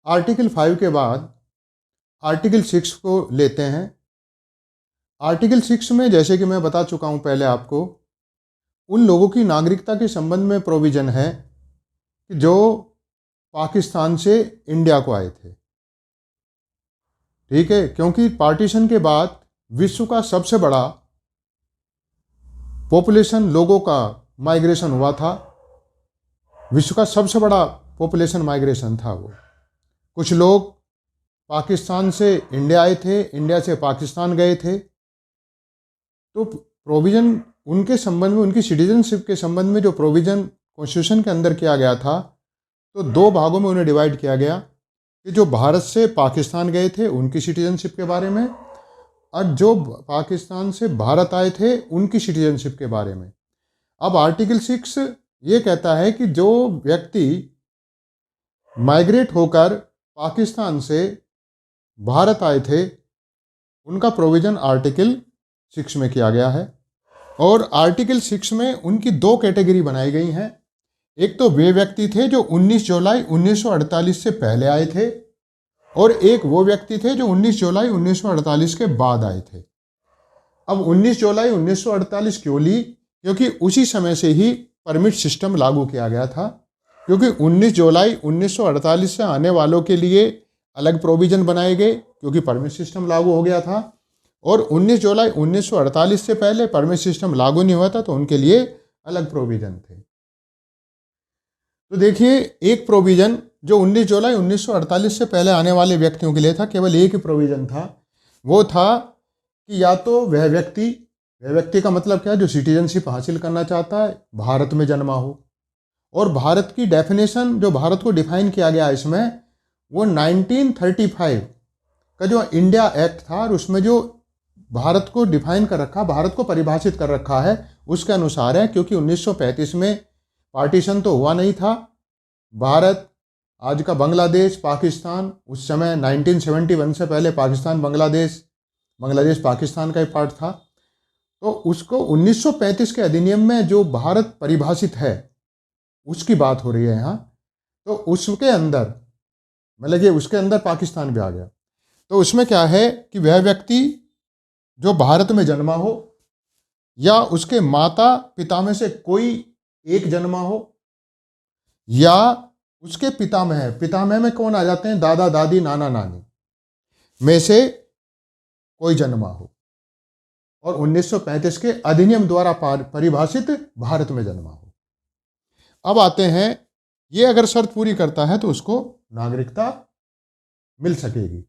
Article 5 के बाद article 6 को लेते हैं। आर्टिकल 6 में जैसे कि मैं बता चुका हूं पहले आपको, उन लोगों की नागरिकता के संबंध में प्रोविज़न है कि जो पाकिस्तान से इंडिया को आए थे। ठीक है, क्योंकि पार्टीशन के बाद विश्व का सबसे बड़ा पॉपुलेशन लोगों का माइग्रेशन हुआ था। विश्व का सबसे बड़ा पॉपुलेशन माइग्रेशन था वो। कुछ लोग पाकिस्तान से इंडिया आए थे, इंडिया से पाकिस्तान गए थे। तो प्रोविज़न उनके संबंध में, उनकी सिटीजनशिप के संबंध में जो प्रोविज़न कॉन्स्टिट्यूशन के अंदर किया गया था, तो दो भागों में उन्हें डिवाइड किया गया कि जो भारत से पाकिस्तान गए थे उनकी सिटीजनशिप के बारे में, और जो पाकिस्तान से भारत आए थे उनकी सिटीजनशिप के बारे में। अब आर्टिकल 6 ये कहता है कि जो व्यक्ति माइग्रेट होकर पाकिस्तान से भारत आए थे उनका प्रोविज़न आर्टिकल 6 में किया गया है। और आर्टिकल 6 में उनकी दो कैटेगरी बनाई गई हैं। एक तो वे व्यक्ति थे जो 19 जुलाई 1948 से पहले आए थे, और एक वो व्यक्ति थे जो 19 जुलाई 1948 के बाद आए थे। अब 19 जुलाई 1948 क्यों ली? क्योंकि उसी समय से ही परमिट सिस्टम लागू किया गया था। क्योंकि 19 जुलाई 1948 से आने वालों के लिए अलग प्रोविज़न बनाए गए क्योंकि परमिट सिस्टम लागू हो गया था, और 19 जुलाई 1948 से पहले परमिट सिस्टम लागू नहीं हुआ था तो उनके लिए अलग प्रोविज़न थे। तो देखिए, एक प्रोविज़न जो 19 जुलाई 1948 से पहले आने वाले व्यक्तियों के लिए था, केवल एक ही प्रोविज़न था। वो था कि या तो वह व्यक्ति का मतलब क्या है, जो सिटीजनशिप हासिल करना चाहता है भारत में जन्मा हो। और भारत की डेफिनेशन, जो भारत को डिफाइन किया गया इसमें, वो 1935 का जो इंडिया एक्ट था और उसमें जो भारत को डिफाइन कर रखा, भारत को परिभाषित कर रखा है, उसके अनुसार है। क्योंकि 1935 में पार्टीशन तो हुआ नहीं था। भारत, आज का बांग्लादेश, पाकिस्तान, उस समय 1971 से पहले पाकिस्तान, बांग्लादेश पाकिस्तान का ही पार्ट था। तो उसको 1935 के अधिनियम में जो भारत परिभाषित है उसकी बात हो रही है यहाँ। तो उसके अंदर, मतलब कि उसके अंदर पाकिस्तान भी आ गया। तो उसमें क्या है कि वह व्यक्ति जो भारत में जन्मा हो या उसके माता पिता में से कोई एक जन्मा हो, या उसके पितामह में कौन आ जाते हैं, दादा दादी नाना नानी में से कोई जन्मा हो, और 1935 के अधिनियम द्वारा परिभाषित भारत में जन्मा हो। अब आते हैं, ये अगर शर्त पूरी करता है तो उसको नागरिकता मिल सकेगी।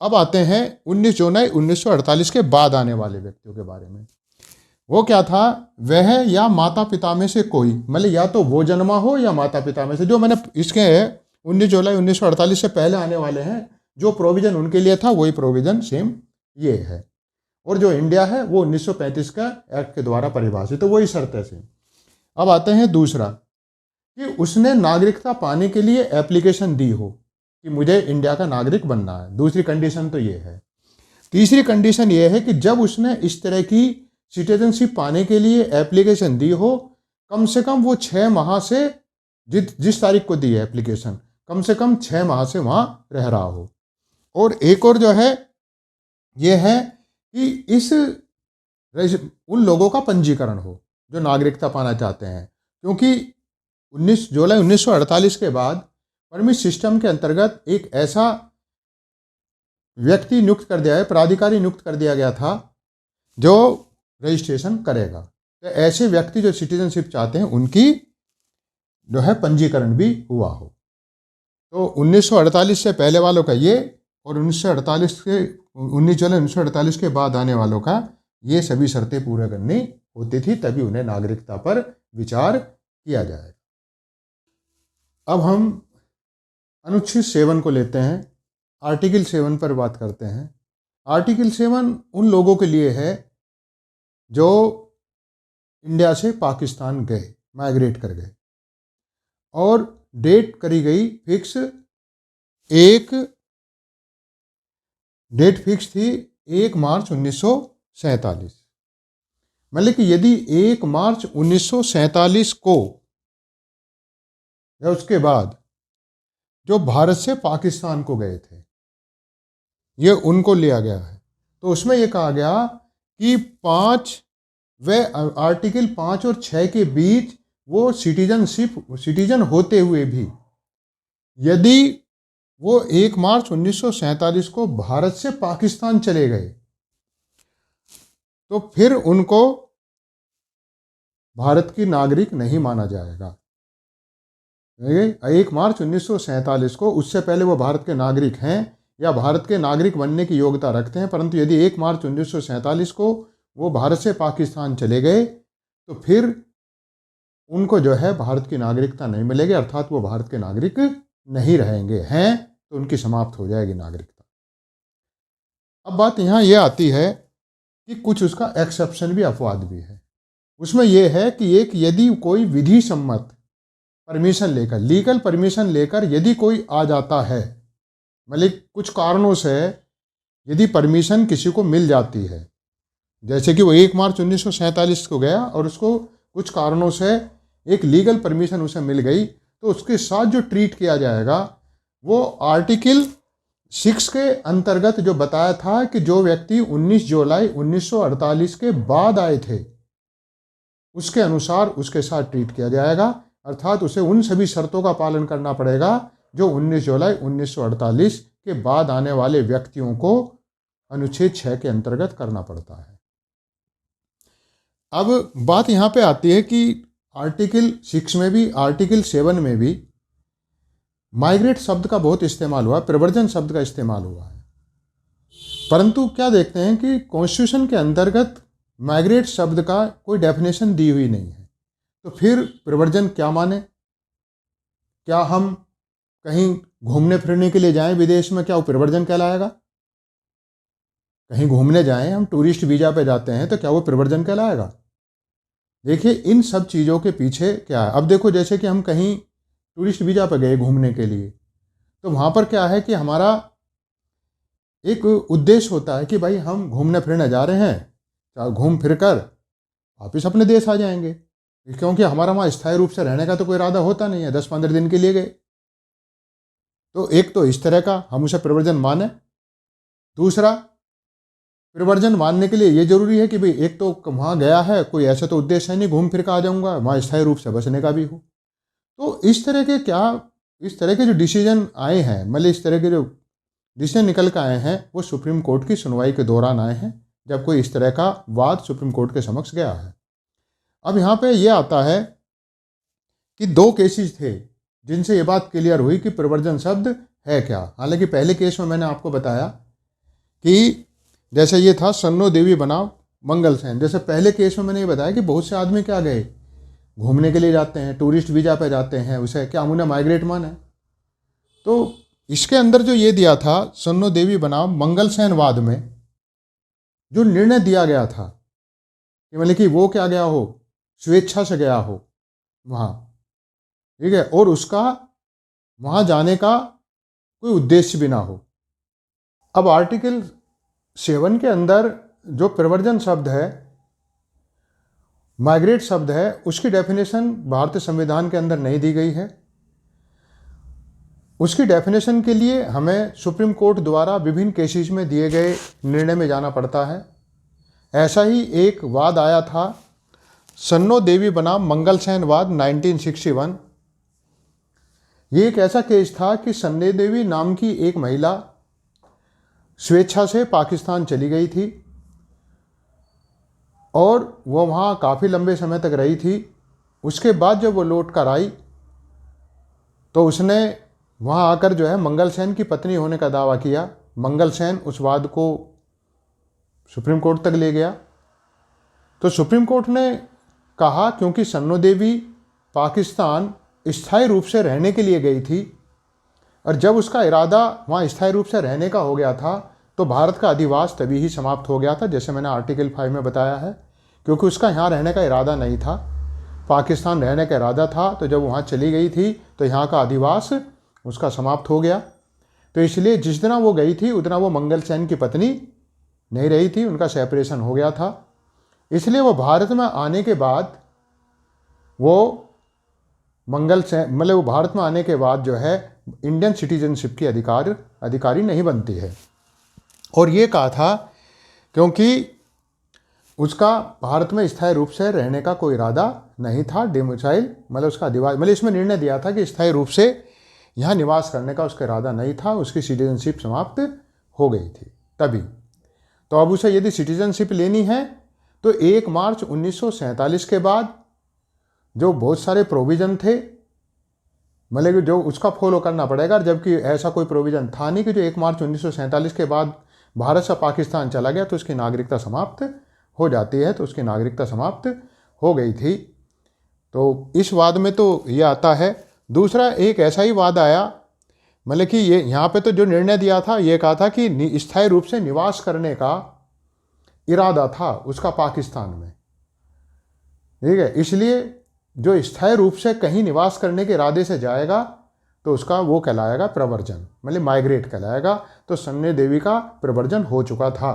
अब आते हैं 19 जुलाई 1948 के बाद आने वाले व्यक्तियों के बारे में। वो क्या था, वह या माता पिता में से कोई, मतलब या तो वो जन्मा हो या माता पिता में से, जो मैंने इसके 19 जुलाई 1948 से पहले आने वाले हैं, जो प्रोविज़न उनके लिए था वही प्रोविज़न सेम ये है। और जो इंडिया है वो 1935 का एक्ट के द्वारा परिभाषित, तो वही शर्त है सेम। अब आते हैं दूसरा, कि उसने नागरिकता पाने के लिए एप्लीकेशन दी हो कि मुझे इंडिया का नागरिक बनना है। दूसरी कंडीशन तो ये है। तीसरी कंडीशन ये है कि जब उसने इस तरह की सिटीजनशिप पाने के लिए एप्लीकेशन दी हो, कम से कम वो 6 माह से, जिस तारीख को दी है एप्लीकेशन, कम से कम 6 माह से वहाँ रह रहा हो। और एक और जो है ये है कि उन लोगों का पंजीकरण हो जो नागरिकता पाना चाहते हैं। क्योंकि 19 जुलाई 1948 के बाद परमिट सिस्टम के अंतर्गत एक ऐसा व्यक्ति नियुक्त कर दिया है, प्राधिकारी नियुक्त कर दिया गया था जो रजिस्ट्रेशन करेगा। तो ऐसे व्यक्ति जो सिटीजनशिप चाहते हैं उनकी जो है पंजीकरण भी हुआ हो। तो 1948 से पहले वालों का ये, और 1948 के 19 जुलाई 1948 के बाद आने वालों का ये सभी शर्तें पूरा करनी होती थी, तभी उन्हें नागरिकता पर विचार किया जाएगा। अब हम अनुच्छेद 7 को लेते हैं, आर्टिकल 7 पर बात करते हैं। आर्टिकल 7 उन लोगों के लिए है जो इंडिया से पाकिस्तान गए, माइग्रेट कर गए, और डेट करी गई फिक्स, एक डेट फिक्स थी 1 मार्च 1947। मतलब कि यदि 1 मार्च 1947 को या उसके बाद जो भारत से पाकिस्तान को गए थे, ये उनको लिया गया है। तो उसमें ये कहा गया कि 5 व आर्टिकल 5 और 6 के बीच वो सिटीजन होते हुए भी यदि वो 1 मार्च 1947 को भारत से पाकिस्तान चले गए तो फिर उनको भारत की नागरिक नहीं माना जाएगा। 1 मार्च 1947 को, उससे पहले वो भारत के नागरिक हैं या भारत के नागरिक बनने की योग्यता रखते हैं, परंतु यदि 1 मार्च 1947 को वो भारत से पाकिस्तान चले गए तो फिर उनको जो है भारत की नागरिकता नहीं मिलेगी, अर्थात वो भारत के नागरिक नहीं रहेंगे। हैं तो उनकी समाप्त हो जाएगी नागरिकता। अब बात यहाँ ये आती है कि कुछ उसका एक्सेप्शन भी, अपवाद भी है। उसमें यह है कि एक यदि कोई विधि सम्मत परमिशन लेकर, लीगल परमिशन लेकर यदि कोई आ जाता है, मतलब कुछ कारणों से यदि परमिशन किसी को मिल जाती है, जैसे कि वो 1 मार्च 1947 को गया और उसको कुछ कारणों से एक लीगल परमिशन उसे मिल गई, तो उसके साथ जो ट्रीट किया जाएगा वो आर्टिकल 6 के अंतर्गत जो बताया था कि जो व्यक्ति 19 जुलाई 1948 के बाद आए थे उसके अनुसार उसके साथ ट्रीट किया जाएगा, अर्थात उसे उन सभी शर्तों का पालन करना पड़ेगा जो 19 जुलाई 1948 के बाद आने वाले व्यक्तियों को अनुच्छेद 6 के अंतर्गत करना पड़ता है। अब बात यहाँ पे आती है कि आर्टिकल 6 में भी, आर्टिकल 7 में भी माइग्रेट शब्द का बहुत इस्तेमाल हुआ, प्रव्रजन शब्द का इस्तेमाल हुआ है, परंतु क्या देखते हैं कि कॉन्स्टिट्यूशन के अंतर्गत माइग्रेट शब्द का कोई डेफिनेशन दी हुई नहीं है। तो फिर प्रव्रजन क्या माने? क्या हम कहीं घूमने फिरने के लिए जाएं विदेश में, क्या वो प्रव्रजन कहलाएगा? कहीं घूमने जाएं, हम टूरिस्ट वीजा पे जाते हैं, तो क्या वो प्रव्रजन कहलाएगा? देखिए इन सब चीज़ों के पीछे क्या है। अब देखो, जैसे कि हम कहीं टूरिस्ट वीजा पर गए घूमने के लिए, तो वहाँ पर क्या है कि हमारा एक उद्देश्य होता है कि भाई हम घूमने फिरने जा रहे हैं, घूम फिर कर वापिस अपने देश आ जाएंगे, क्योंकि हमारा वहाँ स्थायी रूप से रहने का तो कोई इरादा होता नहीं है, 10-15 दिन के लिए गए। तो एक तो इस तरह का हम उसे प्रव्रजन माने। दूसरा, प्रव्रजन मानने के लिए ये जरूरी है कि भाई एक तो वहाँ गया है, कोई ऐसा तो उद्देश्य है नहीं घूम फिर कर आ जाऊँगा, वहाँ स्थायी रूप से बसने का भी हो। तो इस तरह के जो डिसीजन आए हैं, मतलब इस तरह के जो डिसीजन निकल कर आए हैं, वो सुप्रीम कोर्ट की सुनवाई के दौरान आए हैं, जब कोई इस तरह का वाद सुप्रीम कोर्ट के समक्ष गया है। अब यहाँ पे ये आता है कि 2 केसेस थे जिनसे ये बात क्लियर हुई कि प्रव्रजन शब्द है क्या। हालांकि पहले केस में मैंने आपको बताया कि जैसे ये था सन्नो देवी बनाम मंगल सेन, जैसे पहले केस में मैंने ये बताया कि बहुत से आदमी क्या गए, घूमने के लिए जाते हैं, टूरिस्ट वीजा पे जाते हैं, उसे क्या हमने माइग्रेट माना है। तो इसके अंदर जो ये दिया था सन्नो देवी बनाम मंगल सेन वाद में, जो निर्णय दिया गया था कि मतलब कि वो क्या गया हो, स्वेच्छा से गया हो वहाँ, ठीक है, और उसका वहाँ जाने का कोई उद्देश्य भी ना हो। अब आर्टिकल 7 के अंदर जो प्रव्रजन शब्द है, माइग्रेट शब्द है, उसकी डेफिनेशन भारतीय संविधान के अंदर नहीं दी गई है। उसकी डेफिनेशन के लिए हमें सुप्रीम कोर्ट द्वारा विभिन्न केसेस में दिए गए निर्णय में जाना पड़ता है। ऐसा ही एक वाद आया था सन्नो देवी बनाम मंगल सेन वाद 1961। ये एक ऐसा केस था कि सन्नो देवी नाम की एक महिला स्वेच्छा से पाकिस्तान चली गई थी और वो वहाँ काफ़ी लंबे समय तक रही थी। उसके बाद जब वो लौट कर आई तो उसने वहाँ आकर जो है मंगल सेन की पत्नी होने का दावा किया। मंगल सेन उस वाद को सुप्रीम कोर्ट तक ले गया। तो सुप्रीम कोर्ट ने कहा क्योंकि सन्नो देवी पाकिस्तान स्थायी रूप से रहने के लिए गई थी और जब उसका इरादा वहाँ स्थायी रूप से रहने का हो गया था तो भारत का अधिवास तभी ही समाप्त हो गया था, जैसे मैंने आर्टिकल 5 में बताया है, क्योंकि उसका यहाँ रहने का इरादा नहीं था, पाकिस्तान रहने का इरादा था। तो जब वहाँ चली गई थी तो यहाँ का अधिवास उसका समाप्त हो गया। तो इसलिए जिस दिन वो गई थी उतना वो मंगल सेन की पत्नी नहीं रही थी, उनका सेपरेशन हो गया था। इसलिए वो भारत में आने के बाद वो मंगल सेन, मतलब वो भारत में आने के बाद जो है इंडियन सिटीजनशिप की अधिकारी नहीं बनती है। और ये कहा था क्योंकि उसका भारत में स्थायी रूप से रहने का कोई इरादा नहीं था, डोमिसाइल मतलब उसका अधिवास, मतलब इसमें निर्णय दिया था कि स्थायी रूप से यहाँ निवास करने का उसका इरादा नहीं था, उसकी सिटीजनशिप समाप्त हो गई थी तभी। तो अब उसे यदि सिटीजनशिप लेनी है तो 1 मार्च 1947 के बाद जो बहुत सारे प्रोविज़न थे, मतलब जो उसका फॉलो करना पड़ेगा, जबकि ऐसा कोई प्रोविज़न था नहीं कि जो 1 मार्च 1947 के बाद भारत से पाकिस्तान चला गया तो उसकी नागरिकता समाप्त हो जाती है, तो उसकी नागरिकता समाप्त हो गई थी। तो इस वाद में तो ये आता है। दूसरा एक ऐसा ही वाद आया, मतलब कि ये यहाँ पे तो जो निर्णय दिया था ये कहा था कि स्थायी रूप से निवास करने का इरादा था उसका पाकिस्तान में, ठीक है। इसलिए जो स्थायी रूप से कहीं निवास करने के इरादे से जाएगा तो उसका वो कहलाएगा प्रवर्जन, मतलब माइग्रेट कहलाएगा। तो सन्नो देवी का प्रवर्जन हो चुका था,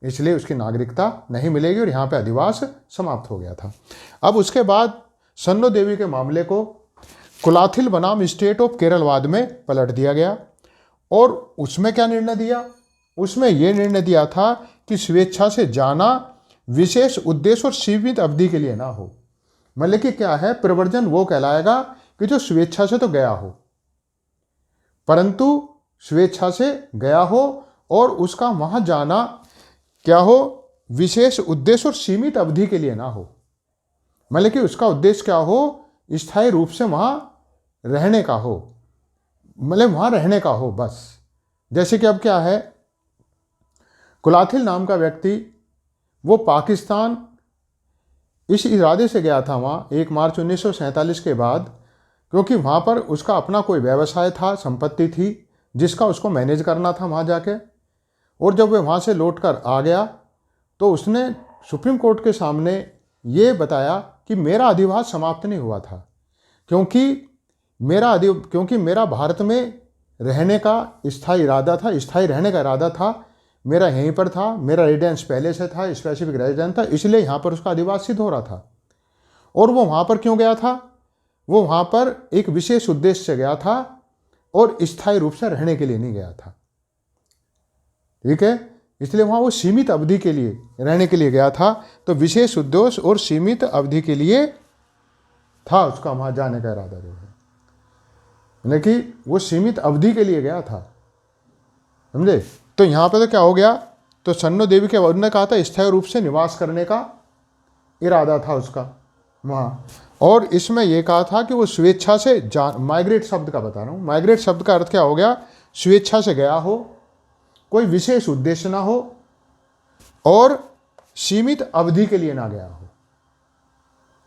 इसलिए उसकी नागरिकता नहीं मिलेगी और यहाँ पे अधिवास समाप्त हो गया था। अब उसके बाद सन्नो देवी के मामले को कुलाथिल बनाम स्टेट ऑफ केरलवाद में पलट दिया गया। और उसमें क्या निर्णय दिया? उसमें यह निर्णय दिया था कि स्वेच्छा से जाना विशेष उद्देश्य और सीमित अवधि के लिए ना हो। मतलब कि क्या है, प्रवर्जन वो कहलाएगा कि जो स्वेच्छा से तो गया हो, परंतु स्वेच्छा से गया हो और उसका वहां जाना क्या हो, विशेष उद्देश्य और सीमित अवधि के लिए ना हो। मतलब कि उसका उद्देश्य क्या हो, स्थायी रूप से वहां रहने का हो, मतलब वहां रहने का हो बस। जैसे कि अब क्या है, कुलाथिल नाम का व्यक्ति वो पाकिस्तान इस इरादे से गया था वहाँ 1 मार्च 1947 के बाद, क्योंकि वहाँ पर उसका अपना कोई व्यवसाय था, संपत्ति थी जिसका उसको मैनेज करना था वहाँ जाके। और जब वह वहाँ से लौट कर आ गया तो उसने सुप्रीम कोर्ट के सामने ये बताया कि मेरा अधिवास समाप्त नहीं हुआ था, क्योंकि मेरा भारत में रहने का स्थायी इरादा था, स्थायी रहने का इरादा था, मेरा यहीं पर था, मेरा रेजिडेंस पहले से था, स्पेसिफिक रेजिडेंस था, इसलिए यहाँ पर उसका अधिवास सिद्ध हो रहा था। और वो वहाँ पर क्यों गया था? वो वहाँ पर एक विशेष उद्देश्य से गया था और स्थायी रूप से रहने के लिए नहीं गया था, ठीक है। इसलिए वहाँ वो सीमित अवधि के लिए रहने के लिए गया था। तो विशेष उद्देश्य और सीमित अवधि के लिए था उसका वहाँ जाने का इरादा जो है, यानी कि वो सीमित अवधि के लिए गया था, समझे। तो यहाँ पे तो क्या हो गया, तो सन्नो देवी के उन्होंने कहा था स्थायी रूप से निवास करने का इरादा था उसका वहाँ। और इसमें यह कहा था कि वो स्वेच्छा से माइग्रेट शब्द का बता रहा हूँ, माइग्रेट शब्द का अर्थ क्या हो गया, स्वेच्छा से गया हो, कोई विशेष उद्देश्य ना हो और सीमित अवधि के लिए ना गया हो।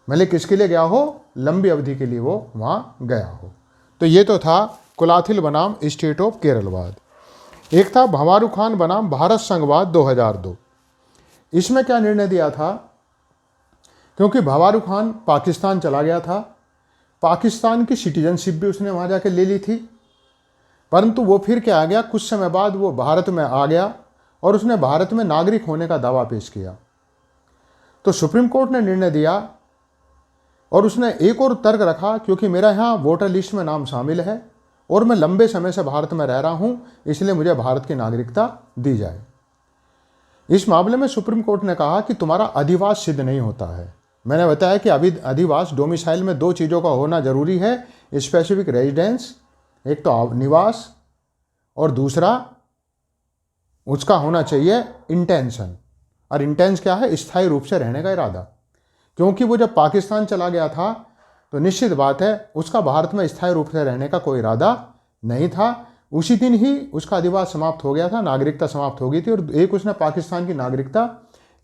मतलब किसके लिए गया हो, लंबी अवधि के लिए वो वहाँ गया हो। तो ये तो था कुलाथिल बनाम स्टेट ऑफ केरलवाद। एक था भंवारू खान बनाम भारत संघवाद 2002। इसमें क्या निर्णय दिया था, क्योंकि भंवारू खान पाकिस्तान चला गया था, पाकिस्तान की सिटीजनशिप भी उसने वहाँ जाके ले ली थी, परंतु वो फिर क्या आ गया, कुछ समय बाद वो भारत में आ गया और उसने भारत में नागरिक होने का दावा पेश किया। तो सुप्रीम कोर्ट ने निर्णय दिया और उसने एक और तर्क रखा, क्योंकि मेरा यहाँ वोटर लिस्ट में नाम शामिल है और मैं लंबे समय से भारत में रह रहा हूँ, इसलिए मुझे भारत की नागरिकता दी जाए। इस मामले में सुप्रीम कोर्ट ने कहा कि तुम्हारा अधिवास सिद्ध नहीं होता है। मैंने बताया कि अभी अधिवास डोमिसाइल में 2 चीज़ों का होना जरूरी है, स्पेसिफिक रेजिडेंस, एक तो निवास, और दूसरा उसका होना चाहिए इंटेंशन। और इंटेंस क्या है, स्थायी रूप से रहने का इरादा। क्योंकि वो जब पाकिस्तान चला गया था तो निश्चित बात है उसका भारत में स्थायी रूप से रहने का कोई इरादा नहीं था। उसी दिन ही उसका अधिवास समाप्त हो गया था, नागरिकता समाप्त हो गई थी, और एक उसने पाकिस्तान की नागरिकता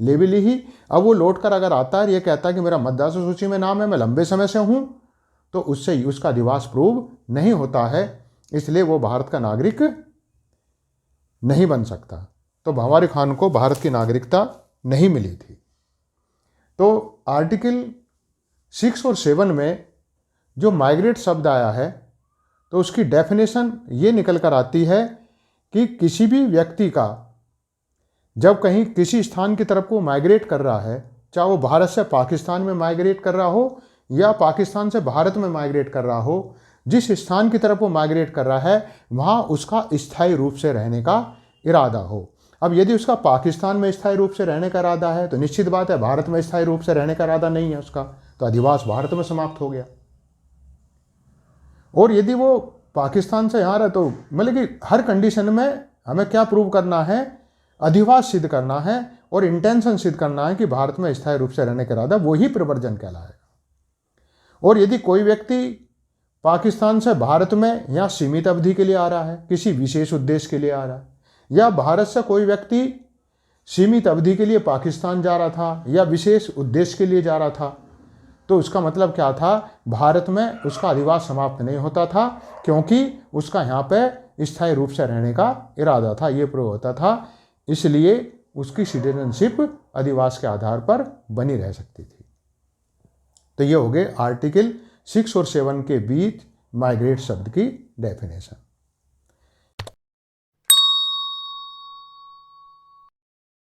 ले भी ली ही। अब वो लौट कर अगर आता है, ये कहता है कि मेरा मतदाता सूची में नाम है, मैं लंबे समय से हूँ, तो उससे उसका अधिवास प्रूव नहीं होता है, इसलिए वो भारत का नागरिक नहीं बन सकता। तो भंवारी खान को भारत की नागरिकता नहीं मिली थी। तो आर्टिकल 6 और 7 में जो माइग्रेट शब्द आया है, तो उसकी डेफिनेशन ये निकल कर आती है कि किसी भी व्यक्ति का जब कहीं किसी स्थान की तरफ को माइग्रेट कर रहा है, चाहे वो भारत से पाकिस्तान में माइग्रेट कर रहा हो या पाकिस्तान से भारत में माइग्रेट कर रहा हो, जिस स्थान की तरफ वो माइग्रेट कर रहा है वहाँ उसका स्थायी रूप से रहने का इरादा हो। अब यदि उसका पाकिस्तान में स्थायी रूप से रहने का इरादा है तो निश्चित बात है भारत में स्थायी रूप से रहने का इरादा नहीं है उसका, तो अधिवास भारत में समाप्त हो गया। और यदि वो पाकिस्तान से यहाँ रहे तो मतलब कि हर कंडीशन में हमें क्या प्रूव करना है, अधिवास सिद्ध करना है और इंटेंशन सिद्ध करना है कि भारत में स्थायी रूप से रहने का इरादा, वही प्रव्रजन कहलाएगा। और यदि कोई व्यक्ति पाकिस्तान से भारत में यहाँ सीमित अवधि के लिए आ रहा है, किसी विशेष उद्देश्य के लिए आ रहा है, या भारत से कोई व्यक्ति सीमित अवधि के लिए पाकिस्तान जा रहा था या विशेष उद्देश्य के लिए जा रहा था, तो उसका मतलब क्या था, भारत में उसका अधिवास समाप्त नहीं होता था क्योंकि उसका यहाँ पे स्थायी रूप से रहने का इरादा था, ये प्रूव होता था। इसलिए उसकी सिटीजनशिप अधिवास के आधार पर बनी रह सकती थी। तो ये हो गए आर्टिकल 6 और 7 के बीच माइग्रेट शब्द की डेफिनेशन।